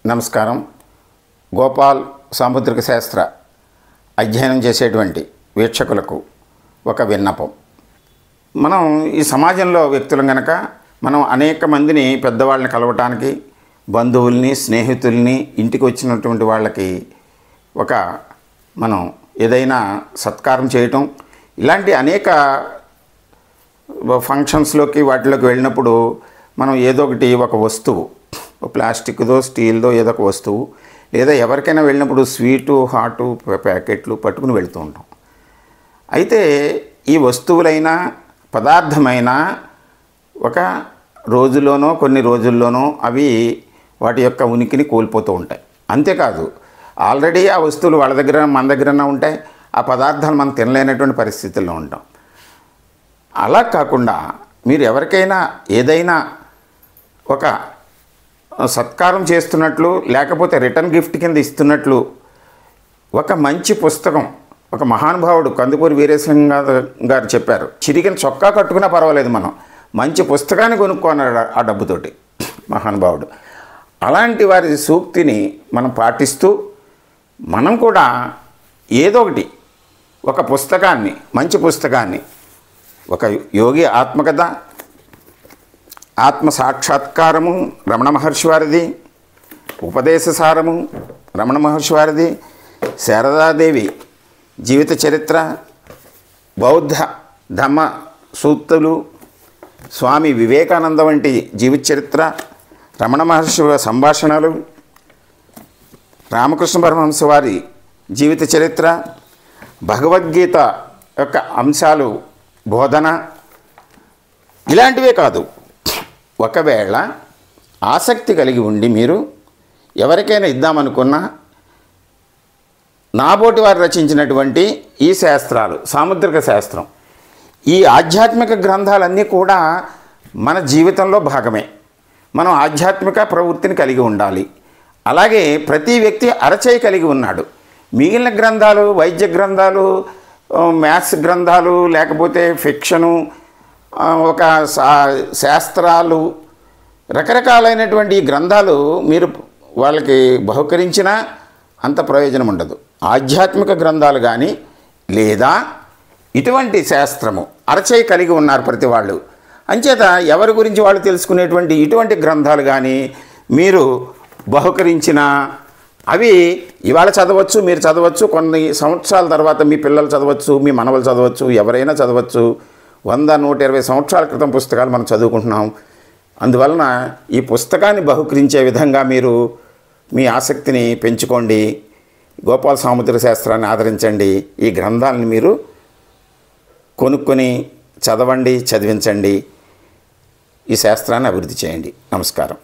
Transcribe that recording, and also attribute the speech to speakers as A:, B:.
A: నమస్కారం. గోపాల్ సాముద్రిక శాస్త్ర అధ్యయనం చేసేటువంటి వీక్షకులకు ఒక విన్నపం. మనం ఈ సమాజంలో వ్యక్తులం గనక మనం అనేక మందిని పెద్దవాళ్ళని కలవటానికి, బంధువుల్ని, స్నేహితుల్ని, ఇంటికి వచ్చినటువంటి వాళ్ళకి మనం ఏదైనా సత్కారం చేయటం, ఇలాంటి అనేక ఫంక్షన్స్లోకి వాటిలోకి వెళ్ళినప్పుడు మనం ఏదో ఒకటి ఒక వస్తువు, ప్లాస్టిక్దో స్టీల్దో ఏదో ఒక వస్తువు, లేదా ఎవరికైనా వెళ్ళినప్పుడు స్వీటు హాటు ప్యాకెట్లు పట్టుకుని వెళ్తూ ఉంటాం. అయితే ఈ వస్తువులైనా పదార్థమైనా ఒక రోజులోనో కొన్ని రోజుల్లోనో అవి వాటి యొక్క ఉనికిని కోల్పోతూ ఉంటాయి. అంతేకాదు, ఆల్రెడీ ఆ వస్తువులు వాళ్ళ దగ్గర మన దగ్గరనే ఉంటాయి, ఆ పదార్థాలు మనం తినలేనటువంటి పరిస్థితుల్లో ఉంటాం. అలా కాకుండా మీరు ఎవరికైనా ఏదైనా ఒక సత్కారం చేస్తున్నట్లు, లేకపోతే రిటర్న్ గిఫ్ట్ కింద ఇస్తున్నట్లు ఒక మంచి పుస్తకం, ఒక మహానుభావుడు కందుకూరి వీరేశలింగం గారు చెప్పారు, చిరిగిన చొక్కా కట్టుకున్నా పర్వాలేదు, మనం మంచి పుస్తకాన్ని కొనుక్కున్నాడు ఆ డబ్బుతోటి మహానుభావుడు. అలాంటి వారి సూక్తిని మనం పాటిస్తూ మనం కూడా ఏదో ఒకటి ఒక పుస్తకాన్ని, మంచి పుస్తకాన్ని, ఒక యోగి ఆత్మకథ, ఆత్మ సాక్షాత్కారము రమణ మహర్షి వారిది, ఉపదేశసారము రమణ మహర్షి వారిది, శారదాదేవి జీవిత చరిత్ర, బౌద్ధ ధమ్మ సూక్తులు, స్వామి వివేకానంద వంటి జీవిత చరిత్ర, రమణ మహర్షి సంభాషణలు, రామకృష్ణ పరమహంస వారి జీవిత చరిత్ర, భగవద్గీత యొక్క అంశాలు బోధన, ఇలాంటివే కాదు, ఒకవేళ ఆసక్తి కలిగి ఉండి మీరు ఎవరికైనా ఇద్దామనుకున్నా నాబోటి వారు రచించినటువంటి ఈ శాస్త్రాలు, సాముద్రిక శాస్త్రం, ఈ ఆధ్యాత్మిక గ్రంథాలన్నీ కూడా మన జీవితంలో భాగమే. మనం ఆధ్యాత్మిక ప్రవృత్తిని కలిగి ఉండాలి. అలాగే ప్రతి వ్యక్తి అరచేయి కలిగి ఉన్నాడు. మిగిలిన గ్రంథాలు, వైద్య గ్రంథాలు, మ్యాథ్స్ గ్రంథాలు, లేకపోతే ఫిక్షను, ఒక శాస్త్రాలు, రకరకాలైనటువంటి గ్రంథాలు మీరు వాళ్ళకి బహుకరించినా అంత ప్రయోజనం ఉండదు. ఆధ్యాత్మిక గ్రంథాలు కానీ లేదా ఇటువంటి శాస్త్రము అరచేయి కలిగి ఉన్నారు ప్రతి వాళ్ళు. అంచేత ఎవరి గురించి వాళ్ళు తెలుసుకునేటువంటి ఇటువంటి గ్రంథాలు కానీ మీరు బహుకరించినా అవి ఇవాళ చదవచ్చు, మీరు చదవచ్చు, కొన్ని సంవత్సరాల తర్వాత మీ పిల్లలు చదవచ్చు, మీ మనవలు చదవచ్చు, ఎవరైనా చదవచ్చు. 100-120 సంవత్సరాల క్రితం పుస్తకాలు మనం చదువుకుంటున్నాం. అందువలన ఈ పుస్తకాన్ని బహుకరించే విధంగా మీరు మీ ఆసక్తిని పెంచుకోండి. గోపాల సాముద్రిక శాస్త్రాన్ని ఆదరించండి. ఈ గ్రంథాలను మీరు కొనుక్కొని చదవండి, చదివించండి. ఈ శాస్త్రాన్ని అభివృద్ధి చేయండి. నమస్కారం.